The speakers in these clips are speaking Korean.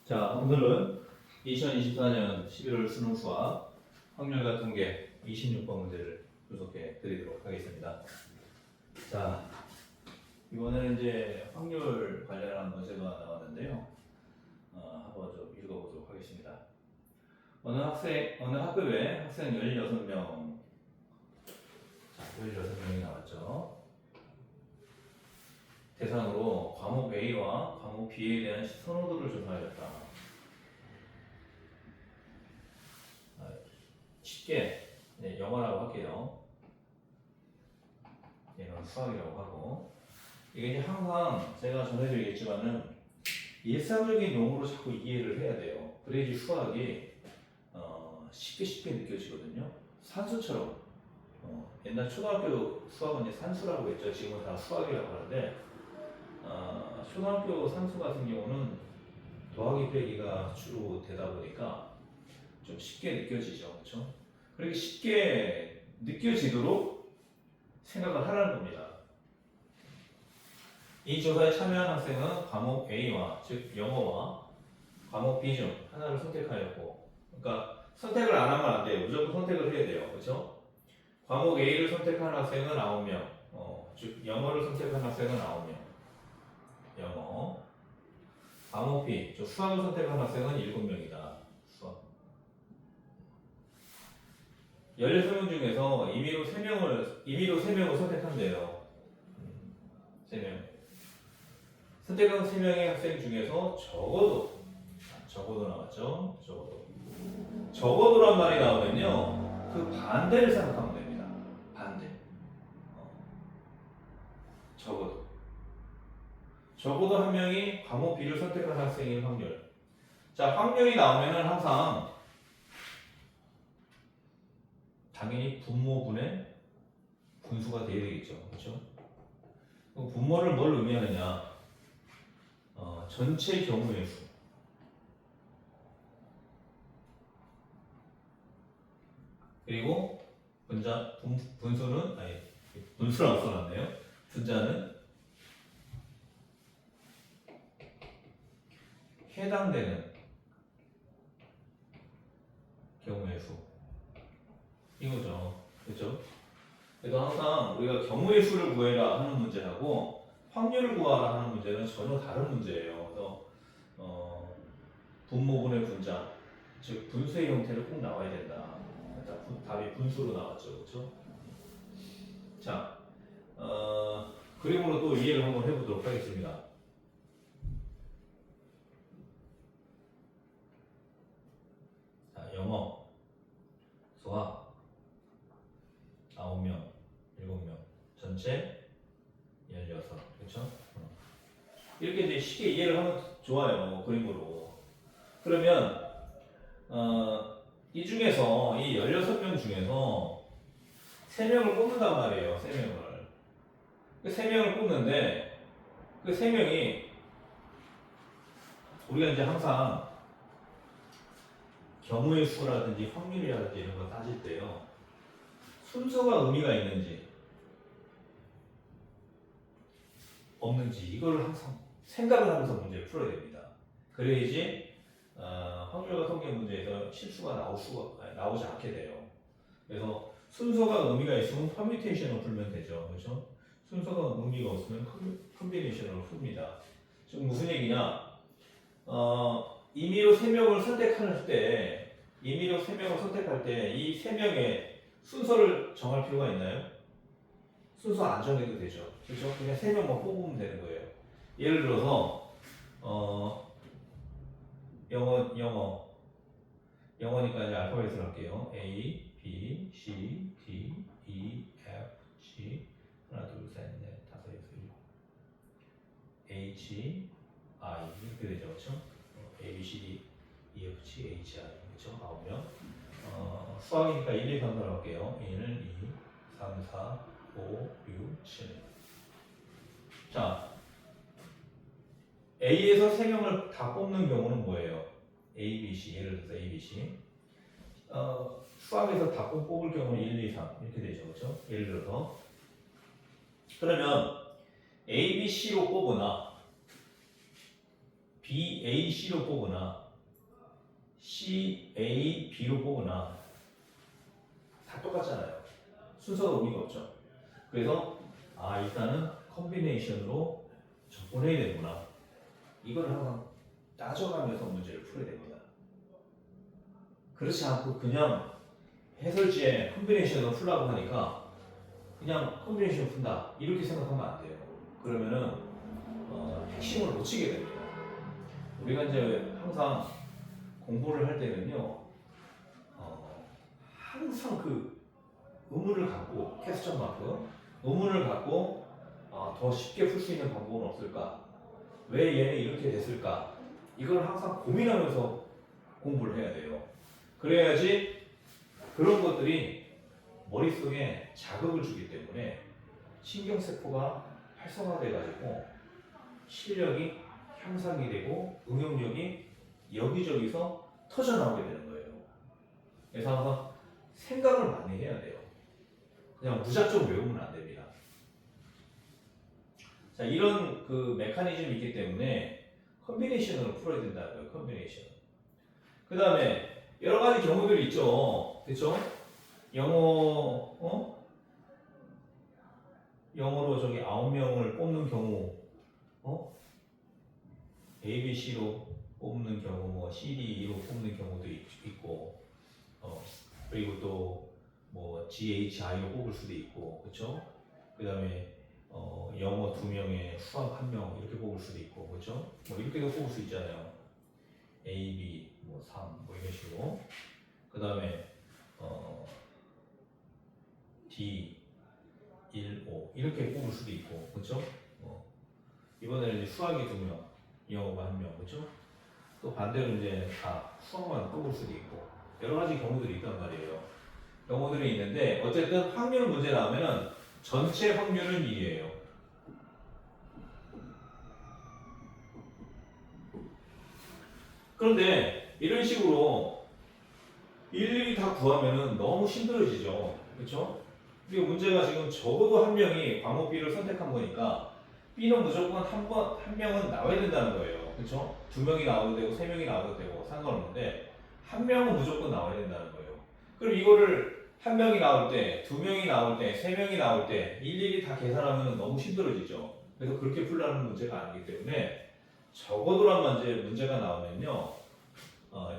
자, 오늘은 2024년 11월 수능 수학 확률과 통계 26번 문제를 분석해 드리도록 하겠습니다. 자, 이번에는 이제 확률 관련한 문제가 나왔는데요. 한번 좀 읽어보도록 하겠습니다. 어느 학급에 학생 16명, 자, 16명이 나왔죠. 대상으로 과목 A와 과목 B에 대한 선호도를 조사하였다. 쉽게 영어라고 할게요. 얘는 수학이라고 하고, 이게 이제 항상 제가 전해드리겠지만은 일상적인 용어로 자꾸 이해를 해야 돼요. 그래야지 수학이 쉽게 느껴지거든요. 산수처럼 옛날 초등학교 수학은 이제 산수라고 했죠. 지금은 다 수학이라고 하는데 초등학교 산수 같은 경우는 더하기 빼기가 주로 되다 보니까 좀 쉽게 느껴지죠. 그렇죠? 그렇게 쉽게 느껴지도록 생각을 하라는 겁니다. 이 조사에 참여한 학생은 과목 A와 즉 영어와 과목 B 중 하나를 선택하였고, 그러니까 선택을 안 하면 안 돼요. 무조건 선택을 해야 돼요. 그렇죠? 과목 A를 선택한 학생은 9명, 즉 영어를 선택한 학생은 9명, 영어. 과목 B, 즉 수학을 선택한 학생은 7명이다. 수학. 16명 중에서 임의로 3명을 선택한대요. 3명. 선택한 3명의 학생 중에서 적어도 나왔죠. 적어도란 말이 나오면요, 그 반대를 생각하면 됩니다. 반대. 적어도 한 명이 과목 B를 선택한 학생의 확률. 자, 확률이 나오면은 항상 당연히 분모분의 분수가 돼야 되겠죠. 그렇죠? 분모를 뭘 의미하느냐? 전체 경우의 수. 그리고 분수라고 써놨네요. 분자는 해당되는 경우의 수. 이거죠. 그렇죠? 그래서 항상 우리가 경우의 수를 구해라 하는 문제하고 확률을 구하라 하는 문제는 전혀 다른 문제예요. 그래서 분모분의 분자, 즉 분수의 형태를 꼭 나와야 된다. 답이 분수로 나왔죠. 그렇죠? 자, 그림으로 또 이해를 한번 해보도록 하겠습니다. 자, 영어, 수학 9명, 7명, 전체 16. 그렇죠? 이렇게 이제 쉽게 이해를 하면 좋아요. 그림으로. 그러면 이 중에서 이 16명 중에서 3명을 뽑는단 말이에요. 3명을. 그 3명을 뽑는데 그 3명이 우리가 이제 항상 경우의 수라든지 확률이라든지 이런 거 따질 때요, 순서가 의미가 있는지 없는지 이걸 항상 생각을 하면서 문제를 풀어야 됩니다. 그래야지 확률과 통계 문제에서 실수가 나오지 않게 돼요. 그래서 순서가 의미가 있으면 퍼뮤테이션을 풀면 되죠. 그렇죠? 순서가 의미가 없으면 컴비네이션으로 풉니다. 지금 무슨 얘기냐? 임의로 3명을 선택할 때 이 3명의 순서를 정할 필요가 있나요? 순서 안 정해도 되죠. 그렇죠? 그냥 3명만 뽑으면 되는 거예요. 예를 들어서 영어니까 이제 알파벳을 할게요. A, B, C, D, E, F, G. 하나, 둘, 셋, 넷, 다섯, 여섯, 일곱. H, I 이렇게 되죠, 그렇죠? A, B, C, D, E, F, G, H, I 그렇죠? 9명. 수학이니까 1, 2, 3, 4로 할게요. 1, 2, 3, 4, 5, 6, 7. 자, A에서 3명을 다 뽑는 경우는 뭐예요? A, B, C. 예를 들어서 A, B, C. 수학에서 다 뽑을 경우는 1, 2, 3 이렇게 되죠, 그렇죠? 예를 들어서 그러면 A, B, C로 뽑으나 BAC로 뽑으나 CAB로 뽑으나 다 똑같잖아요. 순서가 의미가 없죠. 그래서 일단은 컨비네이션으로 접근해야 되구나. 이걸 항상 따져가면서 문제를 풀어야 됩니다. 그렇지 않고 그냥 해설지에 컨비네이션을 풀라고 하니까 그냥 컨비네이션 푼다 이렇게 생각하면 안 돼요. 그러면은 핵심을 놓치게 됩니다. 우리가 이제 항상 공부를 할 때는요, 항상 그 의문을 갖고 캐스천만큼 의문을 갖고 더 쉽게 풀 수 있는 방법은 없을까? 왜 얘는 이렇게 됐을까? 이걸 항상 고민하면서 공부를 해야 돼요. 그래야지 그런 것들이 머릿속에 자극을 주기 때문에 신경세포가 활성화돼가지고 실력이 향상이 되고 응용력이 여기저기서 터져나오게 되는 거예요. 그래서 항상 생각을 많이 해야 돼요. 그냥 무작정 외우면 안 됩니다. 자, 이런 그 메커니즘이 있기 때문에 컨비네이션으로 풀어야 된다고요. 컨비네이션. 그 다음에 여러 가지 경우들이 있죠. 그렇죠? 영어로 저기 9명을 뽑는 경우, ABC로 뽑는 경우, 뭐 CDE로 뽑는 경우도 있고, 그리고 또 뭐 GHI로 뽑을 수도 있고, 그렇죠? 그 다음에 영어 2명에 수학 1명 이렇게 뽑을 수도 있고, 그렇죠? 뭐 이렇게도 뽑을 수 있잖아요. A, B, 뭐 3, 뭐 이런 식으로. 그 다음에 D, 1, 5 이렇게 뽑을 수도 있고, 그렇죠? 이번에는 이제 수학이 2명, 영어가 1명, 그렇죠? 또 반대로 이제 다 수학만 뽑을 수도 있고 여러 가지 경우들이 있단 말이에요. 경우들이 있는데 어쨌든 확률 문제 나오면은 전체 확률은 1이에요. 그런데 이런 식으로 일일이 다 구하면은 너무 힘들어지죠. 그렇죠? 그리고 문제가 지금 적어도 한 명이 과목 B를 선택한 거니까 B는 무조건 한 명은 나와야 된다는 거예요. 그렇죠? 2명이 나와도 되고 3명이 나와도 되고 상관없는데 한 명은 무조건 나와야 된다는 거예요. 그럼 이거를 한 명이 나올 때, 2명이 나올 때, 3명이 나올 때 일일이 다 계산하면 너무 힘들어지죠. 그래서 그렇게 풀라는 문제가 아니기 때문에 적어도란 문제가 나오면요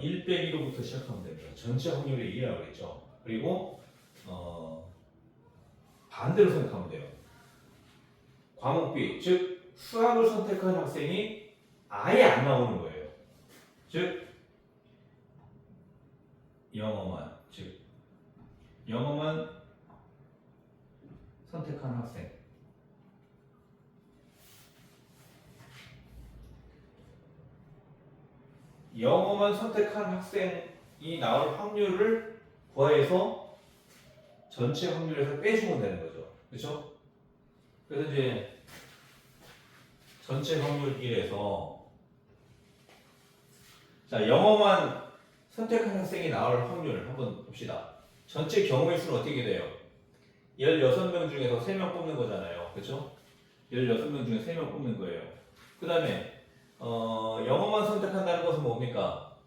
1 빼기 1로부터 시작하면 됩니다. 전체 확률이 1이라고 했죠. 그리고 반대로 생각하면 돼요. 과목 B, 즉 수학을 선택한 학생이 아예 안 나오는 거예요. 즉 영어만 선택한 학생. 영어만 선택한 학생이 나올 확률을 구해서 전체 확률에서 빼주면 되는 거죠. 그렇죠? 그래서 이제 전체 확률 1에서 자, 영어만 선택한 학생이 나올 확률 한번 봅시다. 전체 경우의 수는 어떻게 돼요? 16명 중에서 3명 뽑는 거잖아요. 그렇죠? 16명 중에 3명 뽑는 거예요. 그 다음에 영어만 선택한다는 것은 뭡니까?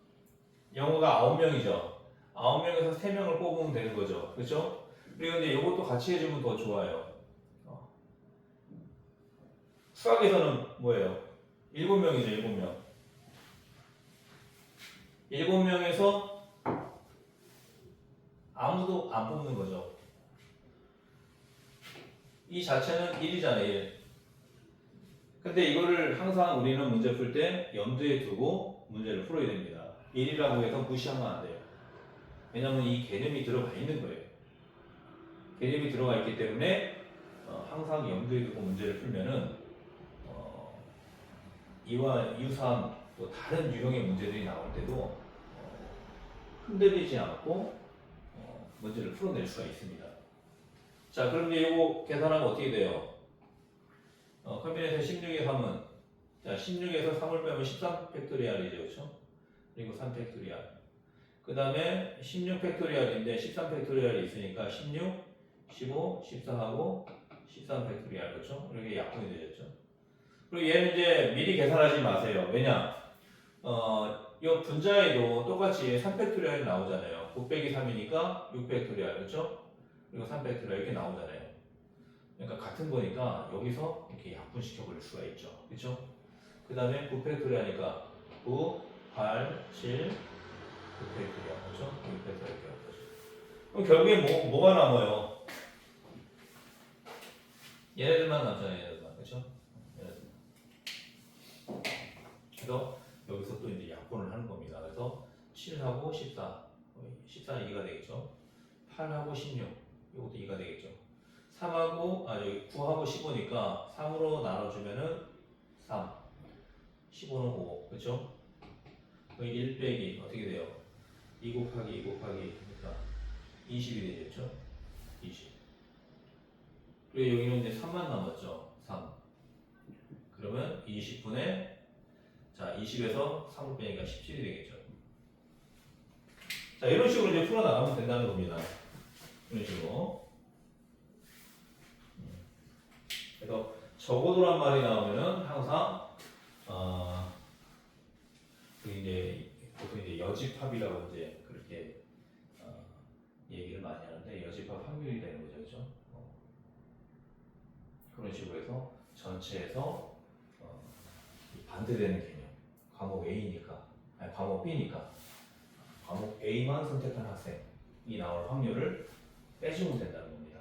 영어가 9명이죠. 9명에서 3명을 뽑으면 되는 거죠. 그렇죠? 그리고 이제 이것도 같이 해주면 더 좋아요. 수학에서는 뭐예요? 7명이죠. 7명. 7명에서 아무도 안 뽑는 거죠. 이 자체는 1이잖아요. 1. 근데 이거를 항상 우리는 문제 풀 때 염두에 두고 문제를 풀어야 됩니다. 1이라고 해서 무시하면 안 돼요. 왜냐하면 이 개념이 들어가 있는 거예요. 개념이 들어가 있기 때문에 항상 염두에 두고 문제를 풀면은 이와 유사한 또 다른 유형의 문제들이 나올 때도 흔들리지 않고 문제를 풀어낼 수가 있습니다. 자, 그럼 이제 이거 계산하면 어떻게 돼요? 컨비네이션 16에 3은 자, 16에서 3을 빼면 13팩토리알이죠. 그렇죠? 그리고 3팩토리알. 그 다음에 16팩토리알인데 13팩토리알이 있으니까 16, 15, 14하고 13팩토리알. 그렇죠? 이렇게 약분이 되겠죠. 그리고 얘는 이제 미리 계산하지 마세요. 왜냐? 이 분자에도 똑같이 3팩토리얼이 나오잖아요. 9 빼기 3이니까 6팩토리얼, 그렇죠? 그리고 3팩토리얼 이렇게 나오잖아요. 그러니까 같은 거니까 여기서 이렇게 약분시켜 버릴 수가 있죠. 그렇죠? 그 다음에 9팩토리 하니까 9, 8, 7, 9팩토리야. 그렇죠? 6팩토리 이렇게 할 거죠. 그럼 결국에 뭐가 남아요? 얘네들만 남잖아요. 얘네들만. 그렇죠? 얘네들만. 그래서 여기서 또 이제 약분을 하는 겁니다. 그래서 7하고 14, 14는 2가 되겠죠. 8하고 16, 이것도 2가 되겠죠. 3하고, 여기 9하고 15니까 3으로 나눠주면은 3, 15는 5, 그렇죠? 1 빼기 어떻게 돼요? 2 곱하기 2 곱하기 그러니까 20이 되겠죠? 20. 그리고 여기는 이제 3만 남았죠? 3. 그러면 20분의 자 20에서 3을 빼니까 17이 되겠죠? 자 이런 식으로 이제 풀어나가면 된다는 겁니다. 이런 식으로. 그래서 적어도란 말이 나오면은 항상 그 이제 보통 이제 여집합이라고 이제 그렇게 얘기를 많이 하는데 여집합 확률이 되는 거죠, 그렇죠? 그런 식으로 해서 전체에서 반대되는 개념, 과목 A니까, 아니 과목 B니까 과목 A만 선택한 학생이 나올 확률을 빼주면 된다는 겁니다.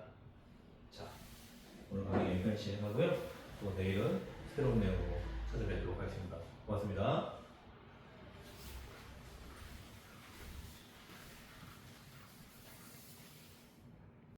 자, 오늘 강의 여기까지 진행하고요. 또 내일은 새로운 내용으로 찾아뵙도록 하겠습니다. 고맙습니다.